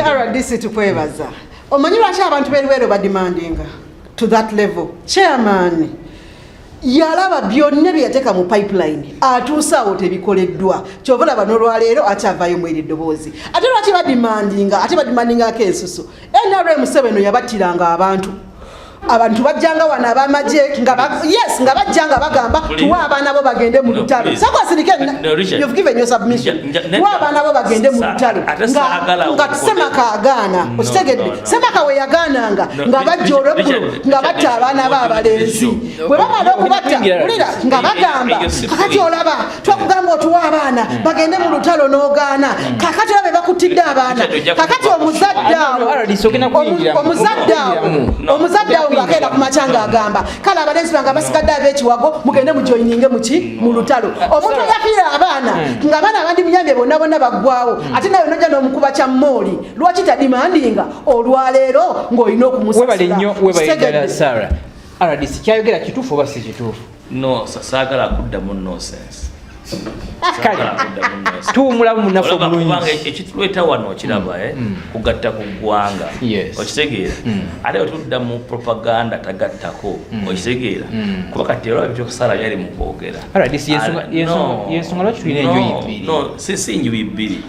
RDC tukwebaza. Omanyi lwaki abantu b'Eweerero bademandinga to that level. Chairman yalaba byonna byeyateeka mu pipeline atuusaawo tebikoleddwa kyova laba n'olwaleero akyavaayo mweri eddoboozi ate lwaki bademandingako ensusu NRM 7 yabattiranga abantu bajjanga wano ab'amagye nga bajjanga bagamba tuwa abaana bo bagende mu lutalo you've given your submission tuwa abaana bo bagende mu lutalo nga Semaka agaana okitegedde Semaka we yagaananga nga bajja olw'eggulu nga batta abaana b'abalenzi bwe bamala okubatta ulira nga bagamba kakati olaba twakugamba otuwa abaana bagende mu lutalo n'ogaana kakati olaba bakutidde abaana kakati omuzadde awo ng'agenda ku macanga agamba kale abalenzi bange abasigadde ab'ekiwago mugende mujoyininge mu lutalo omuntu yafiira abaana ng'abaana abandi muyambye bonna baggwawo ate nawe nojja n'omukuba kya mooli lwaki tadimandinga olwaleero ng'olina okumusasira Sarah RDC kyayogera kituufu oba si kituufu? No, saagala kuddamu nonsense. Tuwumulamu munafu omulungi ekituleeta wano okiraba kugatta ku ggwanga okitegeera ate otudda mu propaganda tagattako okitegeera kuba kati olaba bitukusala byali mu kwogera yensonga lwaki tulina enjuyi bbiri si njuyi bbiri.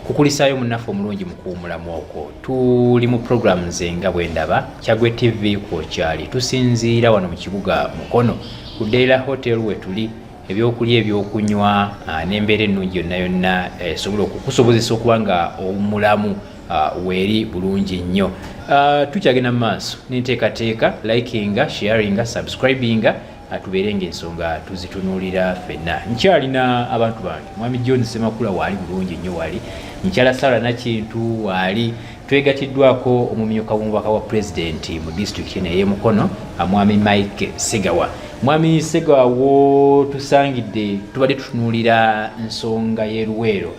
kukulisaayo munnafu omulungi mu kuwumulamu okwo tuli mu program Nze Nga Bwendaba Kyaggwe TV kwokyali tusinziira wano mu kibuga Mukono ku Deirah Hotel we tuli ebyokulya ebyokunywa n'embeera ennungi yonna esobola okukusobozesa okuba nga omulamu weeri bulungi nnyo. Tukyagenda mu maaso n'enteekateeka likinga sharinga subscribinga atubeere ng'ensonga tuzitunuulira ffenna. Nkyalina abantu bange mwami John Ssemakula waali bulungi nnyo wali nkyala Sarah Nakintu waali twegatiddwako omumyuka w'omubaka wa pulezidenti mu disitulikiti eno ey'e Mukono mwami Mike Ssegawa. Mwami Ssegawa wo tusangidde tubadde tutunuulira nsonga y'e Luweero.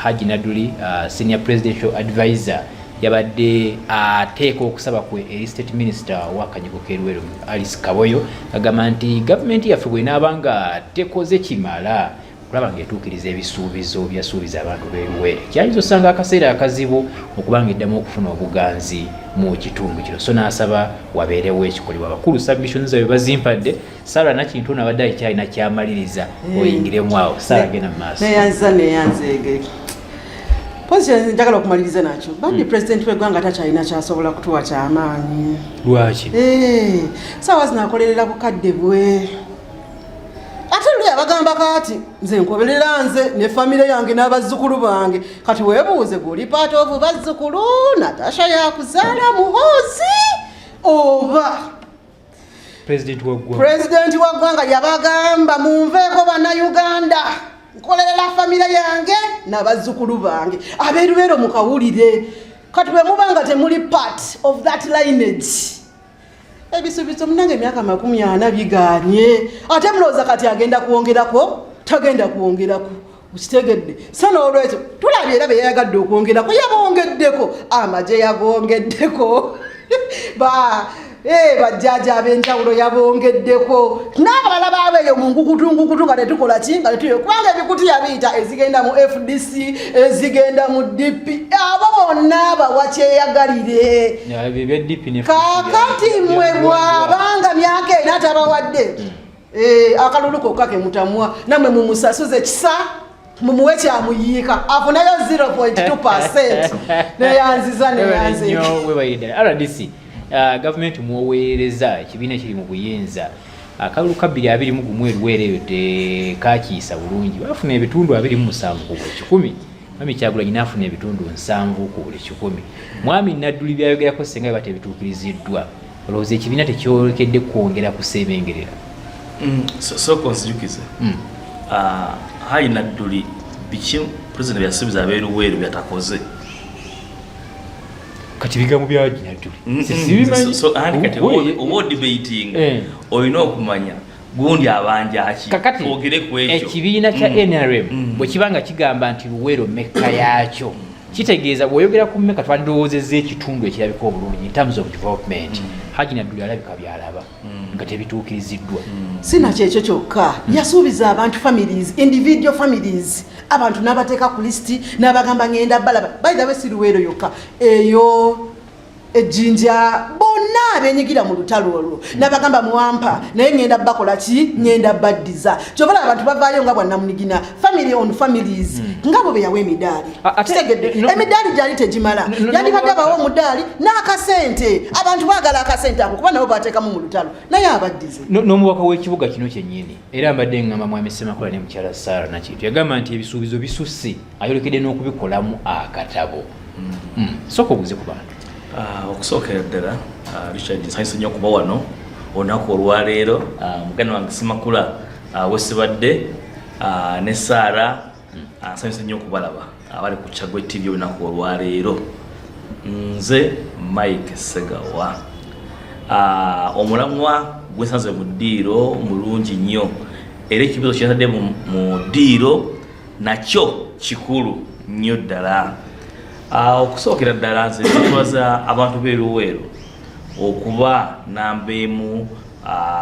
Haji Naduli senior presidential advisor yabadde ateeka okusaba kwe eri state minister w'akanyigo k'e Luweero Alice Kaboyo agamba nti gavumenti yaffe bw'enaaba nga tekoze kimala kulaba ng'etuukiriza ebisuubizo byasuubiza abantu b'e Luweero kyayinza osanga akaseera akazibu okuba ng'eddamu okufuna obuganzi mu kitundu kino so n'asaba wabeerewo ekikolebwa. Abakulu submissions zaabwe bazimpadde. Sarah Nakintu n'abadde akyalina kyamaliriza oyingiremu awo. Sarah genda mu maaso. neyanzeege position njagala okumaliriza nakyo bandi president w'eggwanga takyalina kyasobola kutuwa kyamaanyi. Lwaki? Saawa zinakolerera bukadde bwe ate luli abagamba kati nze nkoberera nze ne famire yange n'abazzukulu bange kati weebuuze guli part of bazzukulu Natasha yakuzaala muhoozi oba president wa ggwanga yabagamba munveeko bannayuganda nkolerera famire yange n'abazzukulu bange ab'Eluweero mukawulire kati bwe mubanga temuli part of that lineage ebisuubizo munange emyaka 40 bigaanye ate mulowooza kati agenda kuwongerako tagenda kuwongerako ukitegedde so n'olwekyo tulabye era beyayagadde okwongerako yabongeddeko amagye yagongeddeko bajjaaja ab'enjawulo yabongeddeko n'abalala baabeeyo mu ngukutu nga tetukola ki nga tetuyo kubanga ebikutu yabiyita ezigenda mu FDC ezigenda mu DP abo bonna bawa kyeyagalire kaakati mmwe bw'abanga myaka ena tabawadde akalulu kokka ke mutamwa nammwe mumusasuze kisa mumuwe kyamuyiika afunayo 0.2% neyanziza RDC gavumenti muweereza ekibiina kiri mu buyinza akalulu ka 221 e Luweero eyo tekakiisa bulungi bafuna ebitundu 27 ku buli 100 mwami Kyagulanyi n'afuna ebitundu 7 ku buli 100 mwami Naduli byayogerako senga bibate ebituukiriziddwa olowooza ekibiina tekyolekedde kwongera kuseebengerera so konsijukize Haji Naduli biki president byasuubiza ab'e Luweero byatakoze kati bigambo bya Haji Naduli so kati oba debating olina okumanya gundi abanja kwogere ku ekyo ekibiina kya NRM bwe kibanga kigamba nti Luweero mekka yaakyo kitegeeza bw'oyogera ku mmeka twandirowoozezza ekitundu ekirabika obulungi in terms of development Haji Nadduli alabika byalaba nga tebituukiriziddwa. Sinakyo ekyo kyokka yasuubiza abantu families, individual families, abantu n'abateeka ku listi n'abagamba ngenda balaba by the way si Luweero yokka eyo ejjinja bonna abenyigira mu lutalo olwo n'abagamba muwampa naye ngenda bakola ki ngenda baddiza kyobala abantu bavaayo nga bwannamunigina family on families ngabo be yawa emidaali kitegedde emidaali gyali tegimala yandibadde abawo omudaali n'akasente abantu baagala akasente ako kuba nabo bateekamu mu lutalo naye abaddize n'omubaka w'ekibuga kino kyennyini era mbadde ngamba mwami Ssemakula ne mukyala Sarah Nakintu yagamba nti ebisuubizo bisusse ayolekedde n'okubikolamu akatabo sooka obuuze ku bantu. Okusookera ddala Richard nsanyusa nnyo okuba wano olunaku olwaleero muganda wange Ssemakula wesibadde ne Sarah nsanyusa nnyo okubalaba abali ku Kyaggwe TV olunaku olwaleero. Nze Mike Ssegawa omulamwa gwensanze mu ddiiro mulungi nnyo era ekibuzo kyentadde mu ddiiro nakyo kikulu nnyo ddala. Okusookera ddala nze ntubaza abantu b'e Luweero okuba namba emu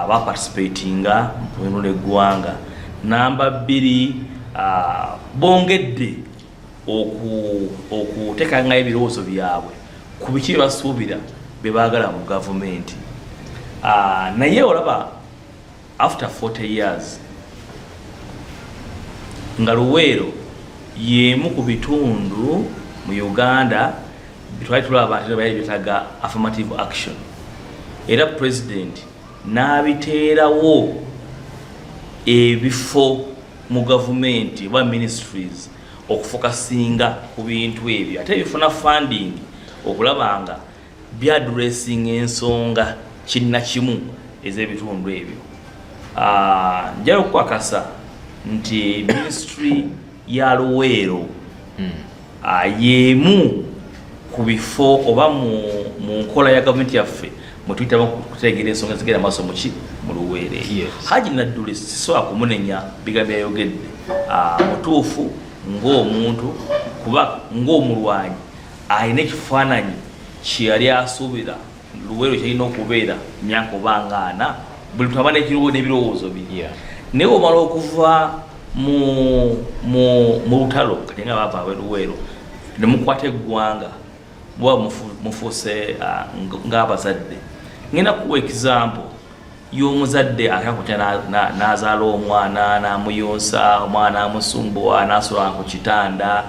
baparticipatinga mu lwendo lw'eggwanga, namba bbiri bongedde okuteekanga ebirowoozo byabwe ku biki bye basuubira bye baagala mu gavumenti. Naye olaba after 40 years nga Luweero y'emu ku bitundu mu Uganda bitwali tulaba byetaga affirmative action era president n'abiteerawo ebifo mu gavumenti oba ministries okufokasinga ku bintu ebyo ate bifuna funding okulaba nga byaddressing ensonga kinnakimu ez'ebitundu ebyo. Njala okukwakasa nti ministry ya Luweero yemu ku bifo oba mu nkola ya gavumenti yaffe mwetuyitamu kutegeera ensonga zigenda maaso mu Luweero. Haji Nadduli sisobola kumunenya bigambo byayogedde mutuufu ng'omuntu kuba ng'omulwanyi alina ekifaananyi kye yali asuubira Luweero kyalina okubeera myaka oba nga 4 buli muntu aba n'ebirowoozo bye. Naye omala okuva mu lutalo kati nga bava ab'e Luweero ne mukwata eggwanga bwa mufuuse ng'abazadde. Ngenda kuwa example y'omuzadde akakutya n'azaala omwana n'amuyonsa, omwana amusumbuwa n'asulanga ku kitanda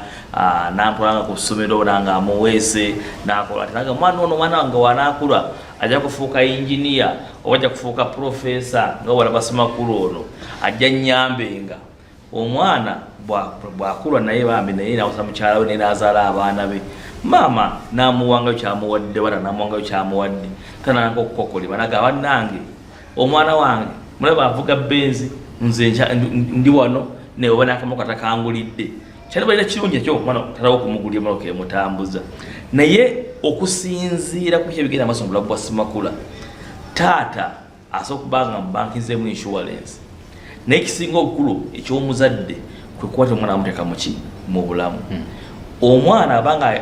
n'amutwalanga ku ssomero nga amuweese n'akola ati naga omwana ono omwana wange wanaakula ajja kufuuka injiniya oba ajja kufuuka profesa nga walaba Ssemakula ono ajja nnyambenga. Omwana bw'akulwa naye bambi naye nawusa mukyala we naye n'azaala abaana be maama n'amuwangayo kyamuwadde wala n'amuwangayo kyamuwadde tanananga okukokolebwa naga bannange omwana wange mulaba avuga benzi nze ndi wano naye oba n'akamu katakangulidde kyali balina kirungi ekyo omwana talawo okumugulya omwana kemutambuza. Naye okusinziira ku biki ebigenda maaso mu bulamu bwa Ssemakula taata asobola okubanga mu banki zeemu insurance naye ekisinga obukulu eky'omuzadde kwe kukwata omwana amuteeka mu bulamu. Omwana abanga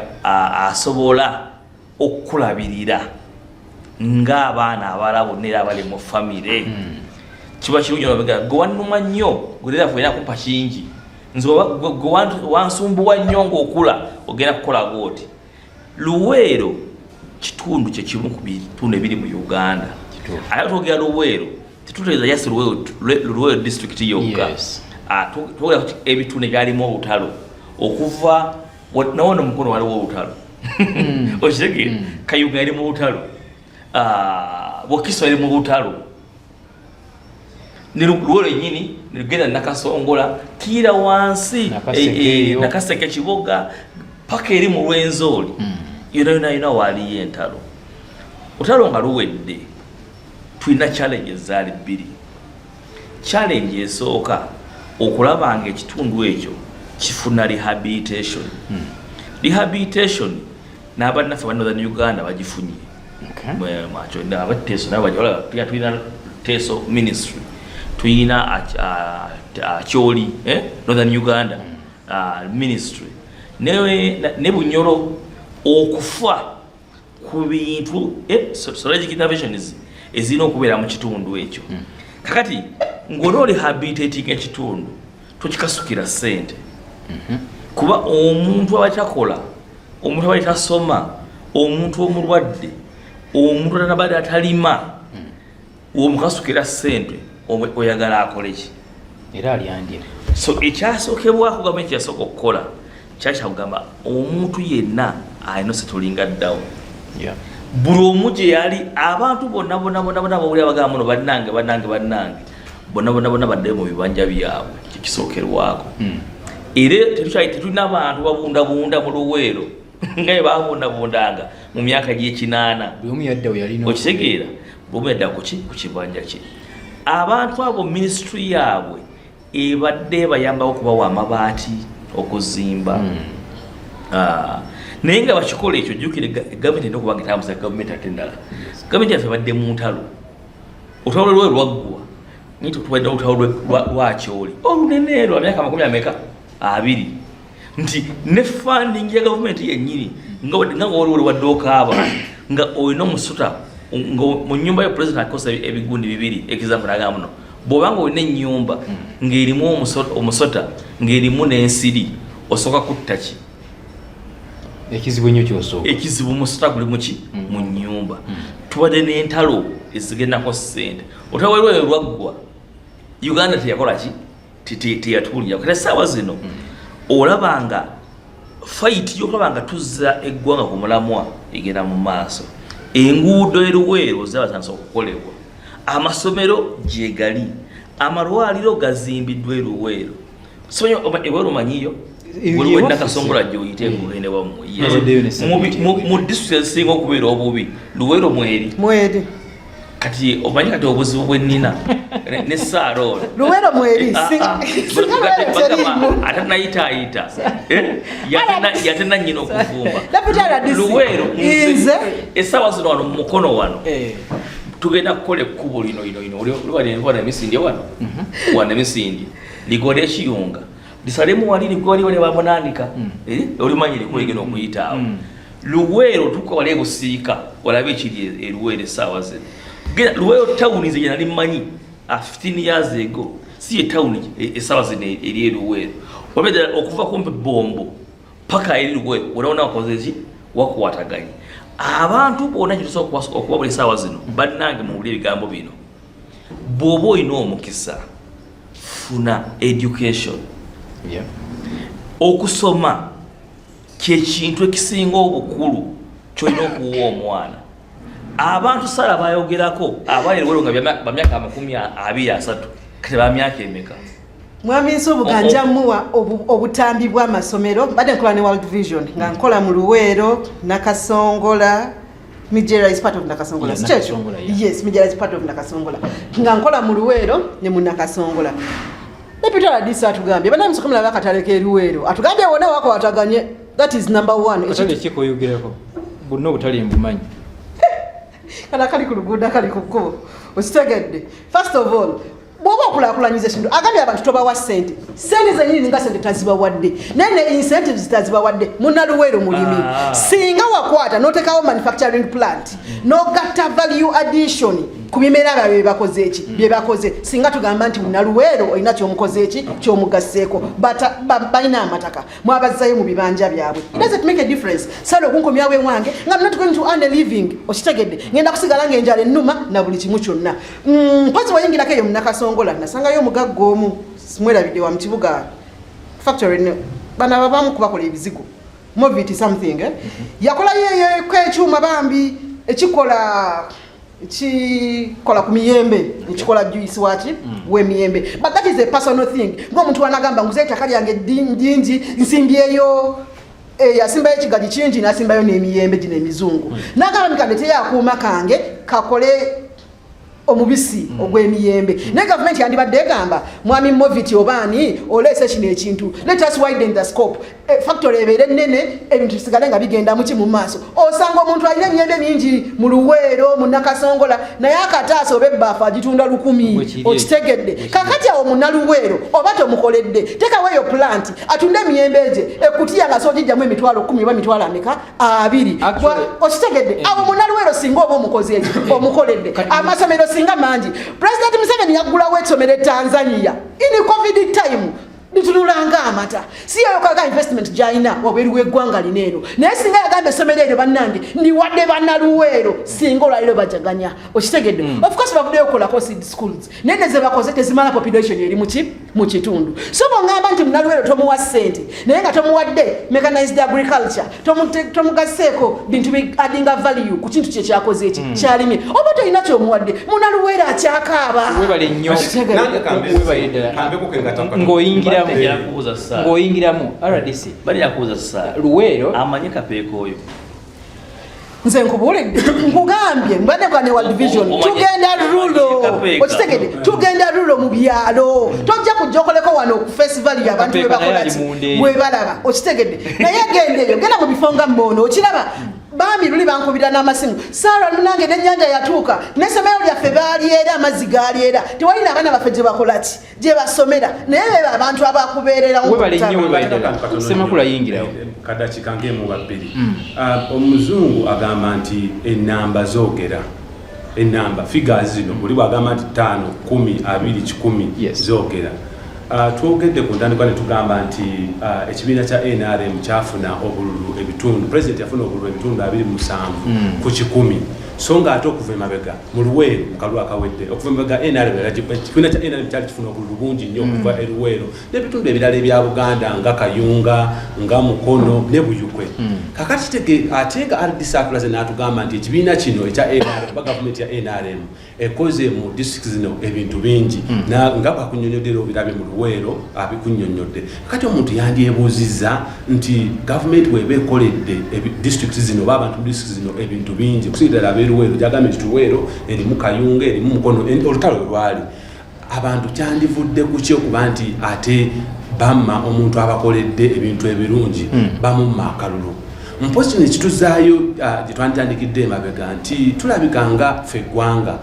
asobola okukulabirira ng'abaana abalala bonna era abali mu famire kiba kirungi olabega gwe wannuma nnyo gwerera fulina kumpa kingi nze gwe wansumbuwa nnyo ng'okula ogenda kukola goti. Luweero kitundu kyekimu ku bitundu ebiri mu Uganda. Ate twogera Luweero tetutegeeza yasi Luweero district yokka. Twogera ebitundu ebyalimu olutalo okuva nawona Mukono waliwo olutalo okitegeera Kayuga yali mu lutalo Wakiso yali mu lutalo ne Luweero yennyini negenda Nakasongola kira wansi Nakaseke Kibuga paka eri mu Lwenzoli yona waliyo entalo. Olutalo nga luwedde tulina challenge ezaali bbiri. Challenge esooka okulaba nga ekitundu ekyo kifuna rehabilitation. Rehabilitation n'abannaffe aba Northern Uganda bagifunye. Mwacho abateeso n'abajala tulina teeso ministry tuyina Kyoli Northern Uganda ministry ne Bunyoro okufa ku bintu strategic interventions ezina okubeera mu kitundu ekyo. Kakati ng'ono rehabilitating ekitundu tokikasukira ssente kuba omuntu abatakola, omuntu abatasoma, omuntu omulwadde, omuntu atanabadde atalima, omukasukira ssente oyagala akole ki era alyandira. So ekyasookebwako gavumenti yasooka okukola kyakyakugamba omuntu yenna alina setulinga down. Buli omu gye yali abantu bonna bawuli abagamba muno bannange bonna baddeyo mu bibanja byabwe kikisookerwako. Era tetulina abantu babundabunda mu Luweero nga bwe babundabundanga mu myaka gy'ekinaana. Okitegeera buli omu yadda ku kibanja kye. Abantu abo ministry yaabwe ebadde bayambawo okubawa amabaati okuzimba. Naye nga bakikola ekyo jjukire gavumenti erina okuba nga etambuza gavumenti ate endala. Gavumenti yaffe ebadde mu ntalo. Olutalo lwe lwaggwa naye tetubadde olutalo lwakyoli olunene lwa myaka 20 nti ne funding ya gavumenti yennyini nga waliwo wadde okaaba nga olina omusota nga mu nnyumba ya president akosa ebigundi 2 example agamba muno bw'obanga olina ennyumba ng'erimu omusota ng'erimu n'ensiri osooka kutta ki ekizibu nnyo kyosooka ekizibu musota guli muki mu nnyumba. Tubadde n'entalo ezigendako ssente. Olutalo lwaggwa Uganda teyakola ki teyatuulira kati essaawa zino olabanga fight y'okulabanga tuzza eggwanga ku mulamwa egenda mu maaso. Enguudo eruweero zabatandise okukolebwa, amasomero gyegali, amalwaliro gazimbiddwa eruweero. Somanyi eweero manyiyo waliwo Nakasongola gy'oyita engugende wammwe mu district ezisinga okubeera obubi Luweero mweri. Kati omanyi kati obuzibu bwennina ne Saarolo Luweero mweri atanayitaayita yatena nnyina okuvumba Luweero nze essaawa zino wano mu Mukono wano tugenda kukola ekkubo lino wana emisindi wano wana emisindi ligole ekiyunga lisalemu wali ligole bamunandika olimanyi likuba ligenda okuyitaawo Luweero tukawala ebusiika olabe ekiri eruweero essaawa zino. Luweero tawuni ze nali mmanyi 15 years ago si ye tawuni essaawa zino eri eruweero wabedde okuva kumpi Bombo paka eri Luweero olabona wakoze ki wakwataganye. Abantu bonna kitusobola okubabula essaawa zino bannange muwulire ebigambo bino bw'oba olina omukisa funa education. Okusoma kyekintu ekisinga obukulu kyolina okuwa omwana. Abantu sala bayogerako abaali Luweero nga bamyaka 23 kati bamyaka emeka. Mwami Nsubuga njamuwa obutambi bw'amasomero badde nkola ne World Vision nga nkola mu Luweero Nakasongola. Mijera is part of Nakasongola. Yes, Mijera is part of Nakasongola. Nga nkola mu Luweero ne mu Nakasongola. Deputy RDC atugambye bana musokomela bakataleka eruweero atugambye wona wako wataganye. That is number 1. Atale chiko yogerako bunno butali mbumanyi kana kali ku luguudo kali ku kkubo okitegedde. First of all bw'oba okulakulanyiza ekintu agambye abantu tobawa ssente zenyini nga ssente tazibawadde nene incentives tazibawadde munnaluweero mulimi singa wakwata n'otekawo manufacturing plant n'ogatta value addition ku bimera bye bakoze singa tugamba nti munnaluweero olina ky'omukoze ky'omugasseeko balina amataka mwabazzayo mu bibanja byabwe. It doesn't make a difference. Sale okunkomyawo ewange nga I'm not going to earn a living okitegedde ngenda kusigala ng'enjala ennuma na buli kimu kyonna. Mpozi wayingirako eyo mu Nakasongola nasangayo omugagga omu simwerabidde wa mu kibuga factory bana babamu kubakola ebizigo moviti something yakola yeyo kwekyuma bambi ekikola ku miyembe ekikola juice waki w'emiyembe. But that is a personal thing. Ng'omuntu wanagamba nguze ettaka lyange dingi nsimbyeyo yasimbayo ekigaji kingi nasimbayo n'emiyembe gino emizungu nagamba mikande teyakuuma kange kakole omubisi ogw'emiyembe naye gavumenti yandibadde egamba mwami moviti obaani oleese kino ekintu let us widen the scope factory ebeere ennene ebintu bisigale nga bigenda muki mu maaso osanga omuntu alina emiyembe mingi mu Luweero mu Nakasongola naye akataasa oba ebbaafu agitunda 1000 okitegedde kakati awo munnaluweero oba tomukoledde tekaweeyo plant atunda emiyembe gye ekutiya nga soogijjamu emitwalo 10 oba emitwalo ameka 2 okitegedde awo munnaluweero singa oba omukozi ekyo omukoledde amasomero singa mangi President Museveni yaggulawo essomero e Tanzania in covid time nitululanga amata si yo kaga investment jaina wabweru w'eggwanga lineero naye singa yagamba essomero eryo bannange ndiwadde bannaluweero singa olwaliro bajaganya okitegedde of course bavuddeyo okukolako seed schools naye ne ze bakoze tezimala population eri mu kitundu so bw'ongamba nti munnaluweero tomuwa ssente naye nga tomuwadde mechanized agriculture tomugaseeko bintu addinga value ku kintu kye kyakoze eki kyalimye oba tolina kyomuwadde munnaluweero akyakaaba webale nnyo ng'oyingiramu RDC bali yakuuza ssaala Luweero amanye kapeeko oyo nze nkubuulidde nkugambye mbadde bwa ne World Vision tugenda rulo okitegedde tugenda rulo mu byalo tojja kujja okoleko wano ku festival y'abantu bwe bakola bwe balaba okitegedde naye gendeeyo genda mu bifo nga Mmono okiraba bambi luli bankubira n'amasimu Sarah nange n'ennyanja yatuuka n'essomero lyaffe baali era amazzi gaali era tewalina abaana baffe gye bakola ki gye basomera naye beba abantu abakubeerera semakula yingirawo kadakika ng'emu babbiri omuzungu agamba nti ennamba zoogera ennamba figures zino buli bwagamba nti 5 10 20 10 zoogera twogedde ku ntandikwa ne tugamba nti ekibiina kya NRM kyafuna obululu ebitundu president yafuna obululu ebitundu 27 ku 100 so nga ate okuva emabega mu Luweero mu kalulu akawedde okuva emabega ekibiina kya NRM kyali kifuna obululu bungi nnyo okuva e Luweero n'ebitundu ebirala ebya Buganda nga Kayunga nga Mukono ne Buyukwe kakati ate nga RDC atulaze n'atugamba nti ekibiina kino ekya NRM gavumenti ya NRM ekoze mu district zino ebintu bingi nga bakunnyonnyodera obirabe mu Luweero abikunnyonnyodde kati omuntu yandyebuuzizza nti gavumenti weba ekoledde district zino oba abantu mu district zino ebintu bingi okusigirira Luweero jagambye nti Luweero erimu Kayunga erimu Mukono olutalo lwali abantu kyandivudde ku kyo kuba nti ate bamma omuntu abakoledde ebintu ebirungi bamumma akalulu mpozi kino ekituzaayo gye twanditandikidde emabega nti tulabika nga ffe eggwanga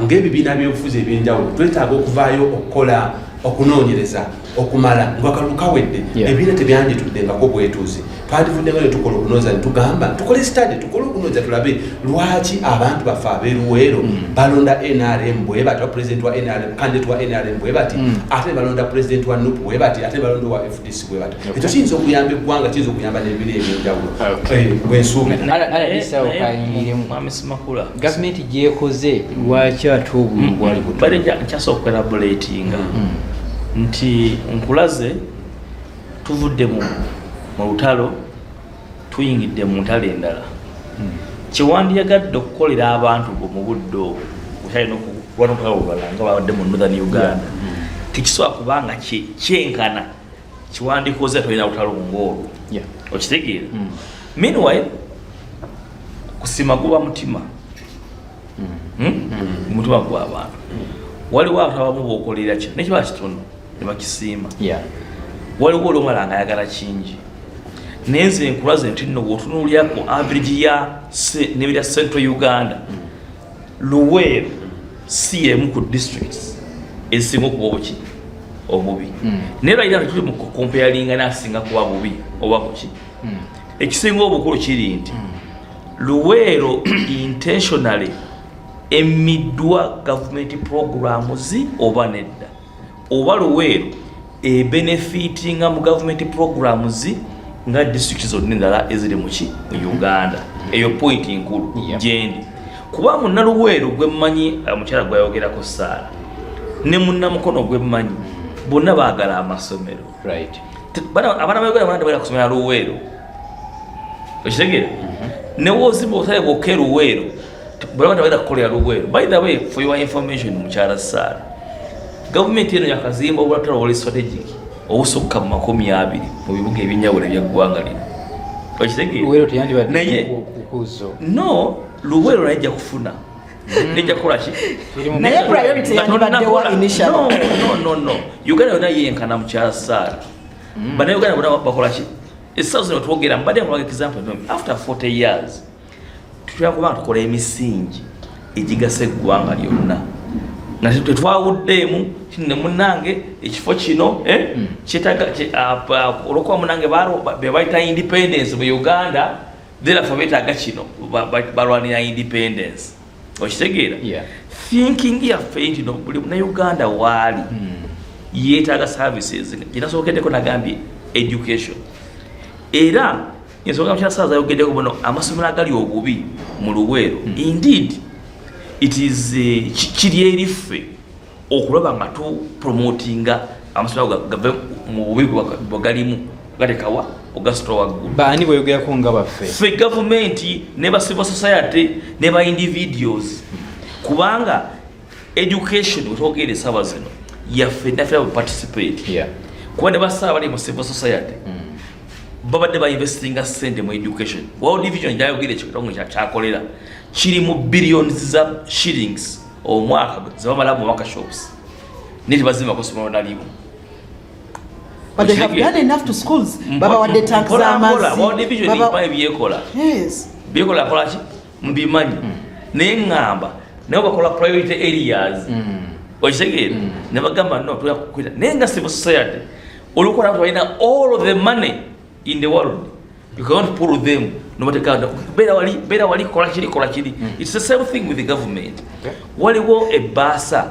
ng'ebibiina by'obufuzi ebyenjawulo twetaaga okuvaayo okukola okunoonyereza okumala ng'akalulu kawedde ebibiina tebyandituddengako bwetuuzi twandivuddenga ne tukola okunooza ne tugamba tukole study tukole okunooza tulabe lwaki abantu baffe ab'e Luweero balonda NRM bwe bati president wa NRM candidate wa NRM bwe bati ate balonda president wa NUP bwe bati ate balonda wa FDC bwe bati ekyo kiyinza okuyamba eggwanga kiyinza okuyamba n'ebibiina ebyenjawulo bwensuubira gavumenti gyekoze lwaki ate obululu bwali bale nkyasooka okwelaboratinga nti nkulaze tuvudde mu lutalo tuyingidde mu ntalo endala kyewandiyagadde okukolera abantu mu budde obwo bukyalina okulwana olutalo olulala nga babadde mu Northern Uganda tekisobola kubanga kyenkana kiwandikoze tolina lutalo ng'olwo okitegeera meanwhile kusima guba mutima mutima gw'abantu waliwo abantu abamu bookolera kyo nekibala kitono ne bakisiima waliwo olwomala nga ayagala kingi naye nze nkulaze nti nno bw'otunuulyako average ya nebirya Central Uganda Luweero si emu ku districts ezisinga okuba obuki obubi naye lwalira nti tuli mu comparinga n'asinga kuba bubi oba buki ekisinga obukulu kiri nti Luweero intentionally emiddwa government programs oba nedda oba Luweero benefitinga mu government programs nga district zonna endala eziri mu Uganda eyo point nkulu gyendi kuba munna Luweero gwe mmanyi mukyala gwayogerako Saara ne munna Mukono gwe mmanyi bonna baagala amasomero abaana bayogera bala kusomera Luweero okitegeera newozimba obutale bwokka Luweero bwabanda baida kukolera Luweero. By the way, for your information mukyala Saara, gavumenti eno yakazimba obulatola oli strategic obusukka mu 20 mu bibuga ebyenjawulo ebyaggwanga lino okitegeera Luweero teyandibadde naye kukuzo no Luweero najja kufuna nijja kukola ki naye priority yandibaddewa initial. No Uganda yonna yenkana mukyala Sarah bana Uganda bonna bakola ki essaawa zino twogera mbadde nkulaga example after 40 years tutera kuba tukola emisingi egigasa eggwanga lyonna nga tetwawuddeemu ne munnange ekifo kino kyetaga olwokuba munnange be bayita independence mu Uganda therefore beetaaga kino balwanira independence okitegeera thinking yaffe nti no buli Uganda waali yeetaaga services ginasookeddeko nagambye education era ensonga mukyala Sarah zayogeddeko buno amasomero agali obubi mu Luweero indeed it is kiri eriffe okulaba nga tu promotinga amasomero gave mu bubi bwagalimu gatekawa ogasitwa waggulu baani bweyogerako nga baffe ffe gavumenti ne ba civil society ne ba individuals kubanga education wetwogerera essaawa zino yaffe naffe participate kuba ne basaaba bali mu civil society babadde bainvestinga ssente mu education World Division gyayogera ekitongole kyakolera kiri mu billions za shillings omwaka zebamala mu workshops niti bazimba kusomero nalimu. But they have done enough to schools. Baba wadde tank z'amazzi. World Division ibaye byekola. Yes. Byekola kola ki mbimanyi naye ngamba nabo bakola priority areas okitegeera ne bagamba no tuya kukwita naye nga civil society olwokuba nabo balina all of the money in the world you can't pull them no matter beera wali kola kiri it's the same thing with the government waliwo ebaasa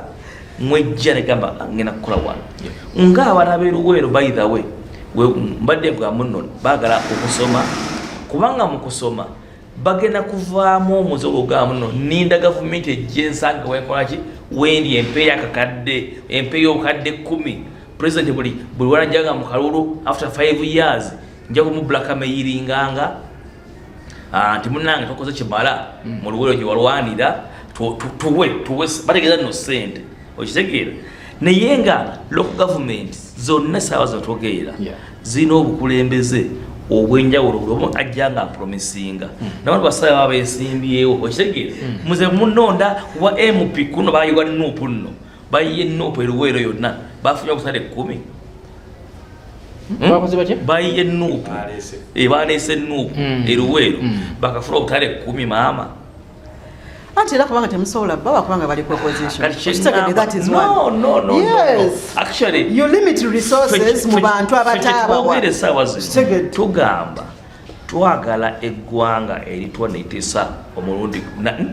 mwejja ne gamba ngena kukola wano nga abaana b'e Luweero by the way mbadde nga muno baagala okusoma kubanga mu kusoma bagenda kuvaamu omuzigo gwa muno ninda gavumenti ejje ensanga wekola ki wendi empeeya kakadde empeeya obukadde 10 president buli wanajjanga mu kalulu after 5 years nja kumubulakameyiringanga nti munnange tokoze kimala mu Luweero gye walwanira tuwe bategeeza nno ssente okitegeera naye nga local government zonna saawa zetwogerera zirina obukulembeze obwenjawulo buli ajjanga apromisinga nabantu basala baba esimbyewo okitegeera muze munonda wa MP kuno bayiwa nuupu nno bayiye nuupu Luweero yonna bafunye obusale 10 bayiye nuupu baleese nuupu Luweero bakafuna obutale 10 maama anti era kubanga temusobola baba kubanga bali proposition that is no yes actually you limit resources mu bantu abataba tugamba twagala eggwanga eritwa netesa omulundi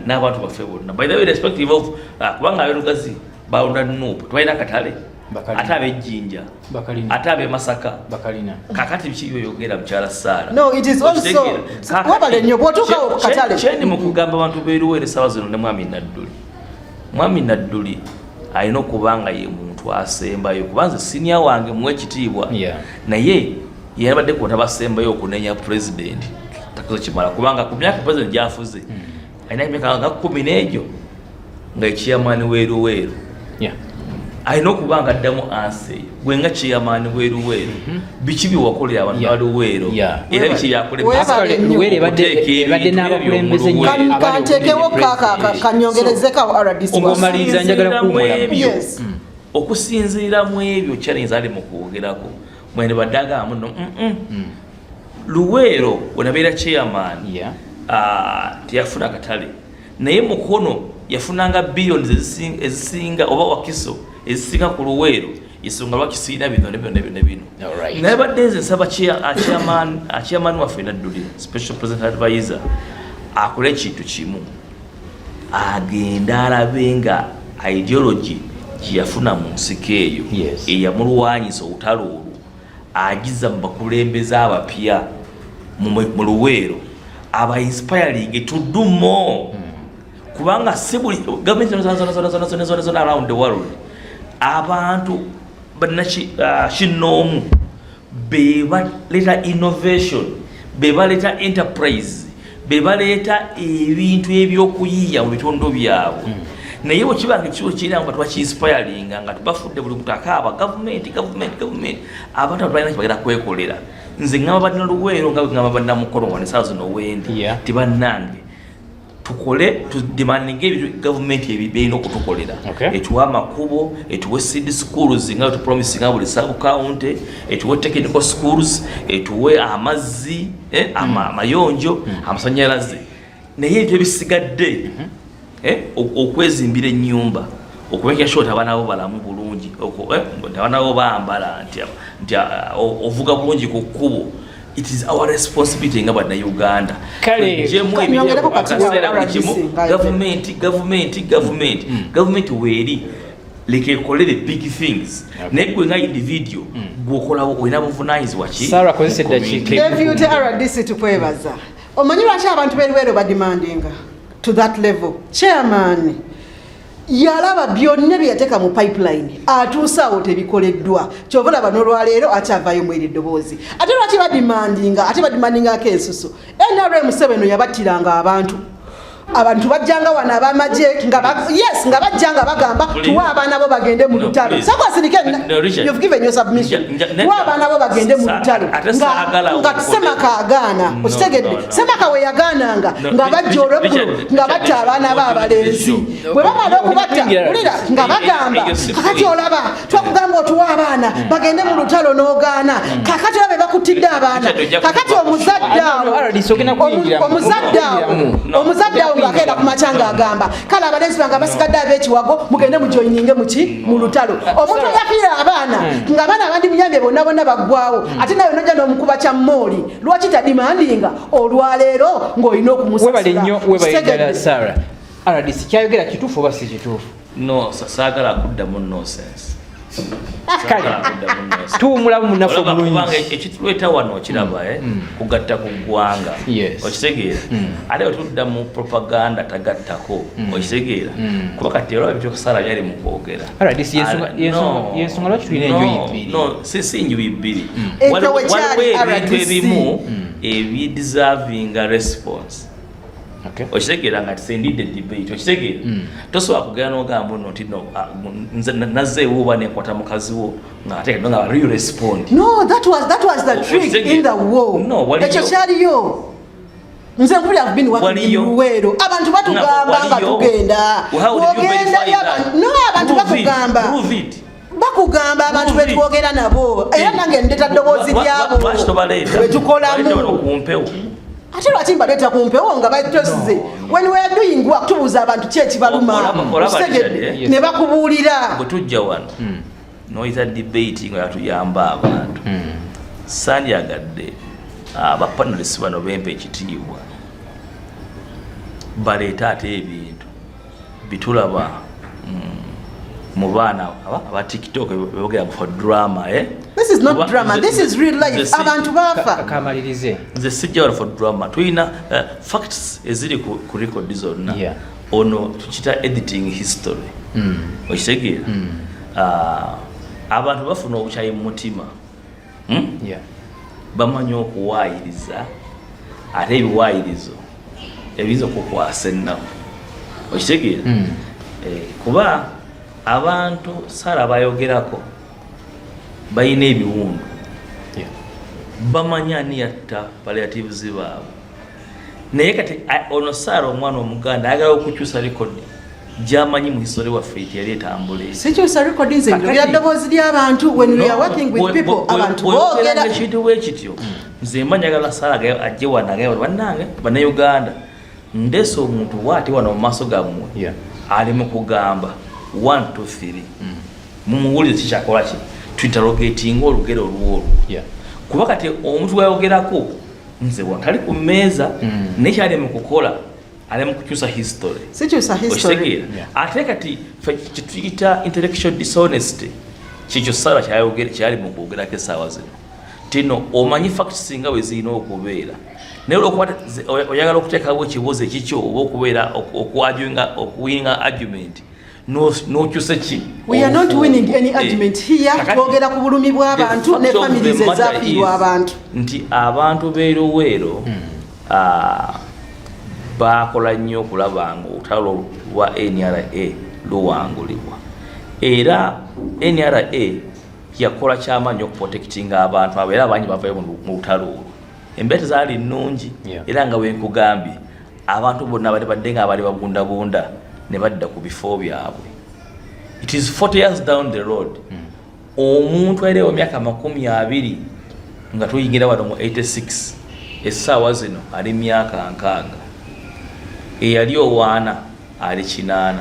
n'abantu baffe bonna by the way respective of kubanga aberugazi bawunda nuupu twalina katale ate ab'ejjinja ate ab'emasaka kakati biki byoyogera mukyala Sarah no it is also wabale nnyo bwotuukawo ku katale kyeni mu kugamba abantu b'e Luweero essaawa zino ne mwami Nadduli alina okubanga ye muntu asembayo kubanze senior wange muwe ekitiibwa naye yabadde kuba tabasembayo okunenya president takoze kimala kubanga ku myaka president gyafuze alina emyaka nga 10 n'egyo nga ekiyamaani w'e Luweero alina okubanga addamu ansi gwe nga kiyamaani w'e Luweero biki byewakolera abantu ba Luweero era biki ebadde n'abakulembeze kanteekewo kanyongerezeko RDC omaliriza njagala kuwumula okusinziira mu ebyo challenge ali mu kwogerako mwene baddaga muno Luweero wenabeera chairman teyafuna katale naye Mukono yafunanga billions ezisinga oba wakiso ezisinga ku Luweero isonga lwakisiina bino naye badde nze nsaba chairman waffe Nadduli special president advisor akole ekintu kimu agenda alabe nga ideology gyeyafuna mu nsiko eyo eyamulwanyisa olutalo olwo agiza mu bakulembeze abapya mu Luweero aba inspiring to do more kubanga si buli government zona around the world abantu kinoomu bebaleta innovation bebaleta enterprise bebaleta ebintu ebyokuyiiya mu bitundu byabwe naye bwekibanga ekiwo kirira nga twakiinspiringa nga tubafudde buli muntu akaaba gavumenti abantu abalina kibagenda kwekolera nze ngamba badina Luweero nga ngamba badina Mukono wane saa zino wendi tibannange tukole tudemandinga ebintu gavumenti ebirina okutukolera etuwa amakubo etuwe seed schools nga tupromisinga buli sub county etuwe technical schools etuwe amazzi amayonjo amasanyalaze naye ebyo ebisigadde okwezimbira ennyumba okumenya short abaana bo balamu bulungi abaana bo bambala nti ovuga bulungi ku kkubo. It is our responsibility nga bana Uganda. Government weri like kolere big things. Nekwe nga individual gwokola oyina buvunanyizibwa ki? Sarah kozeseda ki? Deputy RDC tukwebaza. Omanyi lwaki abantu b'eweerezebwa bademandinga to that level. Chairman yalaba byonna byateeka mu pipeline atuusaawo tebikoleddwa kyova laba n'olwaleero akyavaayo mweri eddoboozi ate lwaki badimandingako ensusu NRM 7 yabattiranga abantu bajjanga wano abamagye nga bajjanga bagamba tuwa abaana bo bagende mu lutalo you've given your submission tuwa abaana bo bagende mu lutalo nga tusemaka agaana okitegedde semaka we yagaananga nga bajja olweggulo nga batta abaana bo abalenzi bwe bamala okubatta ulira nga bagamba kakati olaba twakugamba otuwa abaana bagende mu lutalo n'ogaana kakati olaba bakutidde abaana kakati omuzadde awo ngakenda kumachanga agamba kala abalenzi banga basigadde ab'ekiwago mugende mujoininge mu lutalo omuntu yafiira abaana ng'abaana abandi muyambye bonna baggwawo ate nawe nojja n'omukuba kya mooli lwaki tadimandinga olwaleero ng'olina okumusasira. Sarah RDC kyayogera kituufu oba si kituufu? No, saagala kuddamu nonsense. Tuwumulamu munafu bulungi ekituleeta wano okiraba kugatta ku ggwanga okitegeera ate otudda mu propaganda tagattako okitegeera kuba kati olaba ebyokusala byali mu kwogera yensonga lwaki tulina enjuyi bbiri? si njuyi bbiri waliwo ebintu ebimu ebideservinga response okitegeera nga tisendidde debate okitegeera tosobola kugera n'ogamba nno nti nazzeewo oba nenkwata mukazi wo ng'ateeka nga real respond. No, that was the trick in the war. Ekyo kyaliyo nze nkuli have been working in Luweero abantu batugamba nga tugenda abantu bakugamba abantu betwogera nabo era nange ndeta ddoboozi lyabo betukolamu ate lwaki mbaleeta ku mpewo nga batosize when we are doing work tubuuza abantu ki ekibaluma okitegedde ne bakubuulira bwe tujja wano noyita debate nga yatuyamba abantu sandyagadde abapanelisi bano bempa ekitiibwa baleeta ate ebintu bitulaba mu baana aba TikTok bebogera for drama. This is not drama, this is real life. Abantu bafa kamalirize nze sijja wano for drama tuyina facts eziri ku record zonna ono tukita editing history okitegeera abantu bafuna obukyayi mu mutima bamanyi okuwaayiriza ate ebiwaayirizo ebiza okukwasa ennaku okitegeera kuba abantu sala bayogerako bayina ebiwundu bamanya ani yatta palliatives baabwe naye kati ono sala omwana omuganda ayagala okukyusa rekodi gy'amanyi mu history waffe yali etambula sikyusa rekodi nze njogera ddoboozi ly'abantu when we are working with people abantu boogera ekintu bwekityo nze mba njagala sala ajje wano agaye bannange bannayuganda ndeesa omuntu bw'ati wano mu maaso gammwe ali mu kugamba 1 2 3 mumuwulize kikyakola ki tuinterrogating olugero olwolwo kuba kati omuntu wayogerako nze watali ku mmeeza nekyali mu kukola ali mu kukyusa history ate kati kituyita intellectual dishonesty kikyo sala kyali mu kwogerako essaawa zino tino omanyi facts nga bwe zirina okubeera naye oyagala okuteekawo ekibuuzo ekikyo oba okubeera okuwinga argument no kyuse ki we are not winning any argument here twogera ku bulumi bw'abantu ne families ezafiirwa abantu nti abantu b'e Luweero bakola nnyo okulaba nga olutalo lwa NRA luwangulibwa era NRA yakola kyamaanyi okuprotectinga abantu abo era abangi bavayo mu lutalo olwo embeera zaali nnungi era nga bwe nkugambye abantu bonna badde nga abali babundabunda ne badda ku bifo byabwe. It is 40 years down the road. Omuntu aliwo myaka 20 nga tuyingira wano mu 86 essaawa zino ali myaka 6 eyali owaana ali 8.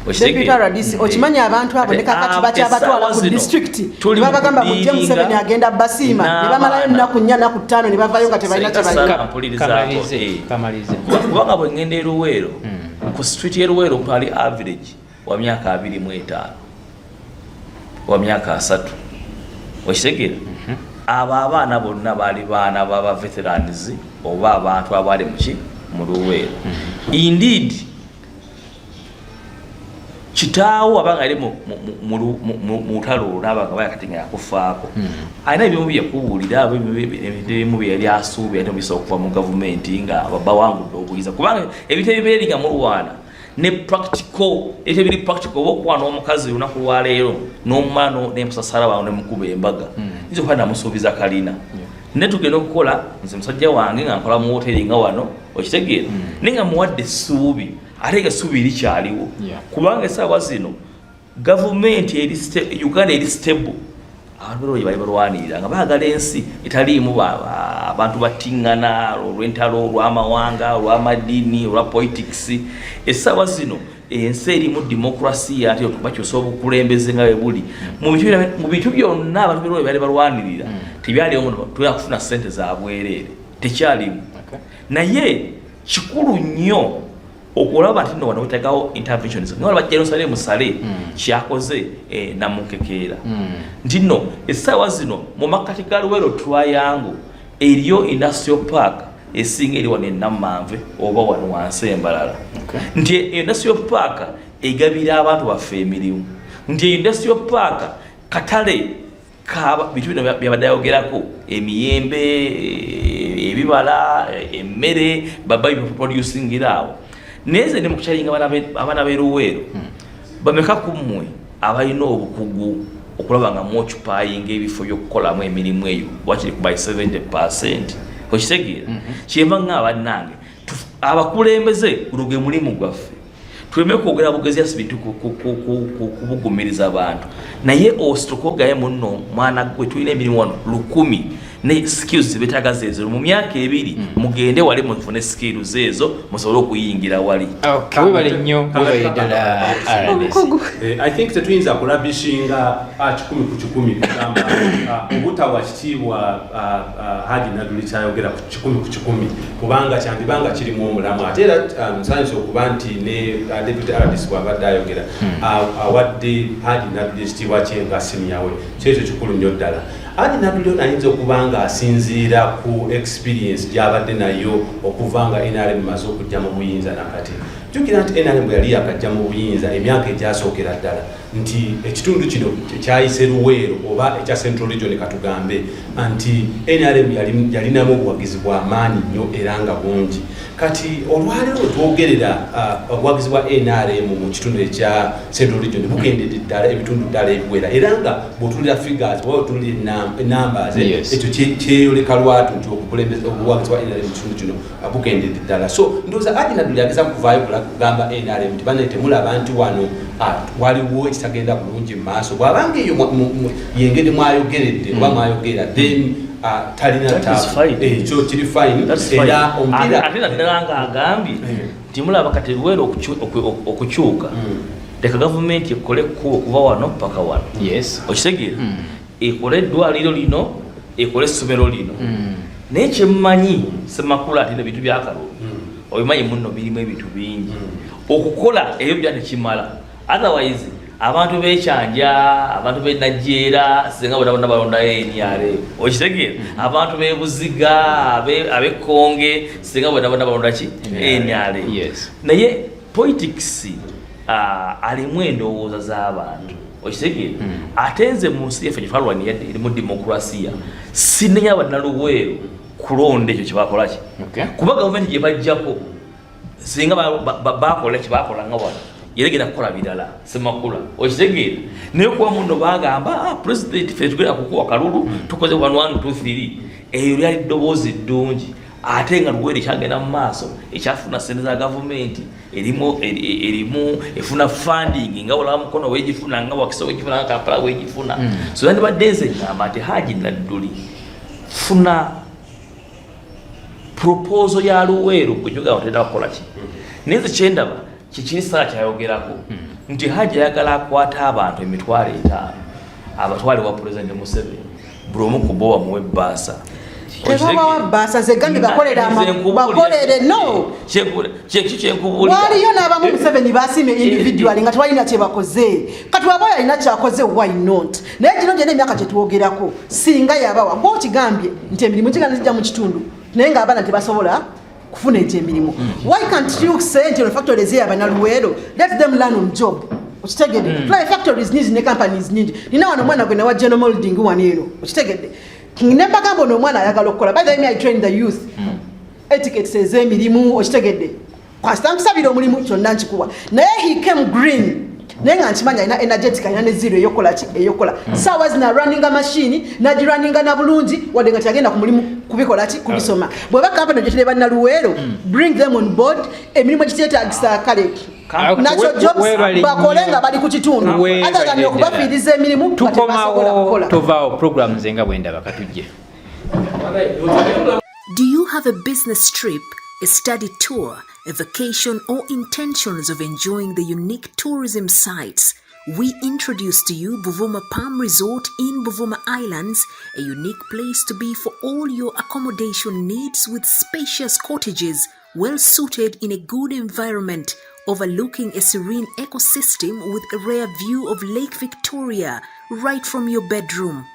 Deputy RDC okimanya abantu abo ne kakati bakyabatwala ku district babagamba mujje Museveni agenda Basiima ne bamalayo ennaku 4 naku 5 ne bavayo nga tebalina kubanga bwe ngenda e Luweero ku street ye Luweero pali average wa myaka 25 wa myaka 3 okitegeera abo abaana bonna baali baana baba veterans oba abantu abali mu Luweero. Indeed kitaawo abanga ali mu talo n'abanga bayakati nga yakufaako alina ebimu byakuwulira ebimu bye yali asuubira ate mubisa okuva mu gavumenti nga bawangudde obuyiza kubanga ebitebe bibeeri nga mulwana ne practical ebitebiri practical oba okuwana omukazi lunaku lwaleero n'omwana n'emusasala wawe nemukuba embaga nze okuba namusuubiza kalina ne tugenda okukola nze musajja wange nga nkola mu woteri nga wano okitegeera naye nga muwadde essuubi ate nga essuubi likyaliwo kubanga essaawa zino gavumenti Uganda eri stable. Abantu bali balwanirira nga baagala ensi etaliimu abantu battingana olw'entalo olw'amawanga olw'amadiini olwa politics. Essaawa zino ensi erimu demokrasiya ate bakyusa obukulembeze nga bwe buli mu bintu byonna abantu bali balwanirira tebyaliwo tuyakufuna ssente za bwereere tekyalimu. Naye kikulu nnyo okulaba nti nno wano wetagawo interventions nga wala Jerusalem musale kyakoze namukekeera nti nno essaawa zino mu makkati ga Luweero Triangle eriyo industrial park esinga eri wano e Namanve oba wano wansi Embalala nti industrial park egabira abantu baffe emirimu nti industrial park katale kaba bitu bino byabadde ayogerako emiyembe ebibala emmere baba producingirawo neze ne mukuchalinga abana be Luweero bameka kumwe abalina obukugu okulaba nga mochupayinga ebifo byokukolamu emirimu eyo wakiri ku by 70%. Okitegeera kyemba nga abannange abakulembeze guruge mulimu gwaffe tuleme kwogera bugezi asibintu kubugumiriza abantu naye ositokogaye munno mwana gwe tulina emirimu wano 10 ne skills betagaza ezo mu myaka 2 mugende wale mufune skills ezo musobole okuyingira wali. Webale nnyo webayedala RDC. I think tetuyinza kulabishinga 10 ku 10 kugamba obutawa kitiibwa Hadi Naduli kyayogera ku 10 ku 10 kubanga kyandibanga kirimu omulamu ate era nsanyusa okuba nti ne Deputy RDC bw'abadde ayogera awadde Hadi Naduli ekitiibwa kye nga senior we kyekyo kikulu nnyo ddala. Hadi Naduli ayinza okubanga asinziira ku experience gy'abadde nayo okuvanga NRM maze okujja mu buyinza nakati. Jukira nti NRM yali yakajja mu buyinza emyaka egyasookera ddala nti ekitundu kino kyayise Luweero oba ekya Central Region katugambe nti NRM yalinamu obuwagizi bwa maanyi nnyo era nga bungi. Kati olwaleero twogerera obuwagizi bwa NRM mu kitundu ekya Central Region bugendedde ddala ebitundu ddala ebiwera era nga bw'otulira figures oba otulira numbers ekyo kyeyoleka lwatu nti okukulembeza obuwagizi bwa NRM mu kitundu kino bugendedde ddala. So ndowooza Hadi Naduli ageza kuvaayo kugamba NRM nti bane temulaba nti wano waliwo ekitagenda bulungi mu maaso bw'abanga eyo yengeri mwayogeredde oba mwayogera then talina ekyo kiri fine era omupiira ate naddala nga agambye nti mulaba kati Luweero okukyuka leka gavumenti ekole ekkubo okuva wano paka wano okitegeera ekole eddwaliro lino ekole essomero lino naye kyemmanyi semakulu ate nebintu byakalulu obimanyi muno birimu ebintu bingi okukola ebyo bya tekimala otherwise abantu bekyanja abantu benajjeera singa bonna balondayo NRM okitegeera abantu bebuziga abekonge singa bonna balonda ki NRM naye politics alimu endowooza z'abantu okitegeera ate nze mu nsi yaffe gyetwalwanira erimu demokrasiya sinenya bannaluweero kulonda ekyo kyebakolaki kuba gavumenti gye bajjako singa bakola kyebakola nga wano yeregera kukola birala semakula okitegeera naye kuba muno bagamba president ffe tugenda kukuwa kalulu tukoze 1 2 3 eyo lyali ddoboozi ddungi ate nga Luweero ekyagenda mu maaso ekyafuna ssente za gavumenti erimu efuna funding nga olaba Mukono weegifuna nga Wakiso weegifuna nga Kampala weegifuna so yandibadde nze ngamba nti Haji Nadduli funa proposal ya Luweero gwenyoga otenda kukola ki neze kyendaba kikiri sala kyayogerako nti Haji ayagala akwata abantu 5,000 abatwale wa President Museveni buli omu ku bo bamuwe bbaasa tebabawa bbaasa zegambi bakolere no waliyo n'abamu Museveni basiime individually nga tewalina kye bakoze kati waba yalina kyakoze why not naye gino gyena emyaka gyetuwogerako singa yabawa gwokigambye nti emirimu gigana zijja mu kitundu naye ng'abaana tebasobola kufuna ekyo emirimu why can't you say nti factories ey'abana Luweero let them learn on job okitegedde fly factories nyingi ne companies nyingi nina wano omwana gwe nawa General Molding wano eno okitegedde nembagamba ono omwana ayagala okukola by the way I train the youth etiquettes ez'emirimu okitegedde kwasita nkusabira omulimu kyonna nkikuwa naye he came green naye nga nkimanya alina energetic alina ne zero eyokola ki eyokola saawa zina runninga machine nagirunninga na bulungi wadde nga tyagenda ku mulimu kubikola ki kubisoma bweba kampani gyetule banna Luweero bring them on board emirimu egityetagisa kale nakyo jobs bakole nga bali ku kitundu atagani okubafiiriza emirimu tukomawo tovaawo program Nze Nga Bwendaba katujje. Do you have a business trip, a study tour, a vacation, or intentions of enjoying the unique tourism sites? We introduce to you Buvuma Palm Resort in Buvuma Islands, a unique place to be for all your accommodation needs with spacious cottages, well suited in a good environment, overlooking a serene ecosystem with a rare view of Lake Victoria right from your bedroom.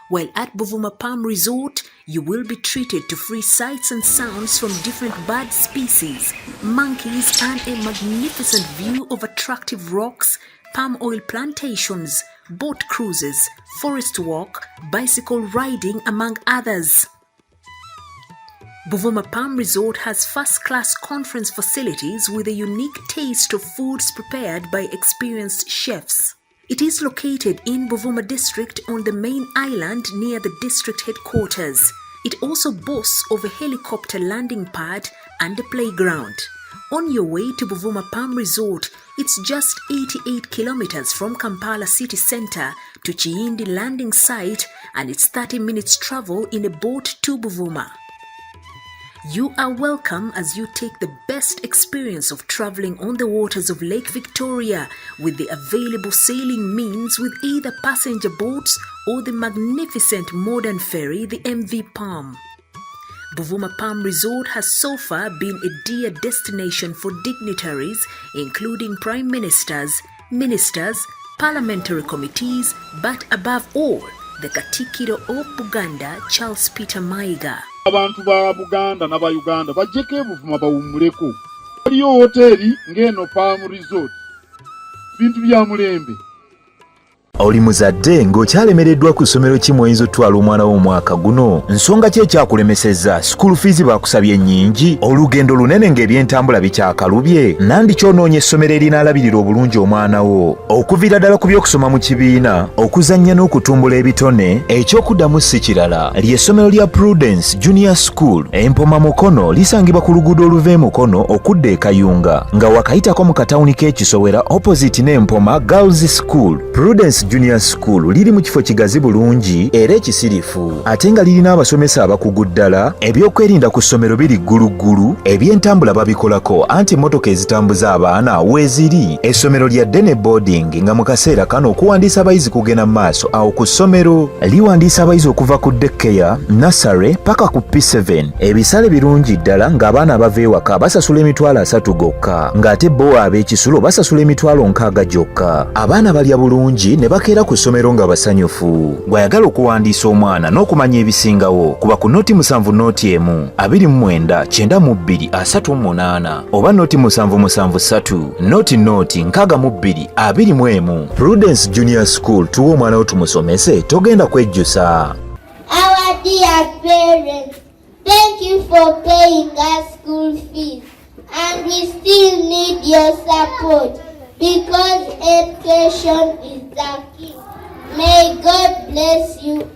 While at Buvuma Palm Resort, you will be treated to free sights and sounds from different bird species, monkeys, and a magnificent view of attractive rocks, palm oil plantations, boat cruises, forest walk, bicycle riding, among others. Buvuma Palm Resort has first-class conference facilities with a unique taste of foods prepared by experienced chefs. It is located in Buvuma district on the main island near the district headquarters. It also boasts of a helicopter landing pad and a playground. On your way to Buvuma Palm Resort, it's just 88 kilometers from Kampala city centre to Chiindi landing site, and it's 30 minutes travel in a boat to Buvuma. You are welcome as you take the best experience of traveling on the waters of Lake Victoria with the available sailing means with either passenger boats or the magnificent modern ferry, the MV Palm. Buvuma Palm Resort has so far been a dear destination for dignitaries, including prime ministers, ministers, parliamentary committees, but above all, the Katikiro of Buganda, Charles Peter Mayiga. Abantu ba Buganda na ba Uganda bajjeko Buvuma bawumuleko. Waliyo hoteli ng'eno Palm Resort. Bintu bya mulembe. Oli muzadde ng'okyalemereddwa ku ssomero ki mw'oyinza otwala omwana wo omwaka guno? Nsonga ki ekyakulemesezza? School fees bakusabye nnyingi? Olugendo lunene ng'ebyentambula bikyakalubye? Nandi ky'onoonya essomero erinaalabirira obulungi omwana wo? Okuviira ddala ku by'okusoma mu kibiina, okuzannya n'okutumbula ebitone, ekyokuddamu si kirala. Ly'essomero lya Prudence Junior School, Empoma Mukono, lisangibwa ku luguudo oluva e Mukono okudda e Kayunga, nga wakayitako mu katawuni k'Ekisowera opposite n'Empoma Girls School. Prudence Junior School liri mu kifo kigazi bulungi era ekisirifu, ate nga lirina abasomesa abakugu ddala, ebyokwerinda ku ssomero biri gguluggulu, ebyentambula babikolako anti emmotoka ezitambuza abaana weeziri. Essomero lya ddene boarding nga mu kaseera kano okuwandiisa abayizi kugenda mu maaso awo ku ssomero. Liwandiisa abayizi okuva ku daycare, nursery paka ku P7. Ebisale birungi ddala ng'abaana abava ewaka basasula emitwalo 3 gokka, ng'ate bo ab'ekisulo basasula emitwalo 6 gyokka. Abaana balya bulungi ne bakeera ku ssomero nga basanyufu. Gw'ayagala okuwandiisa omwana n'okumanya ebisingawo, kuba ku noti 7 noti 1 29 92 38 oba noti 773 noti 62 21. Prudence Junior School, tuwa omwana wo tumusomese, togenda kwejjusa. Our dear parents, thank you for paying us school fees, and we still need your support because education is the key. May God bless you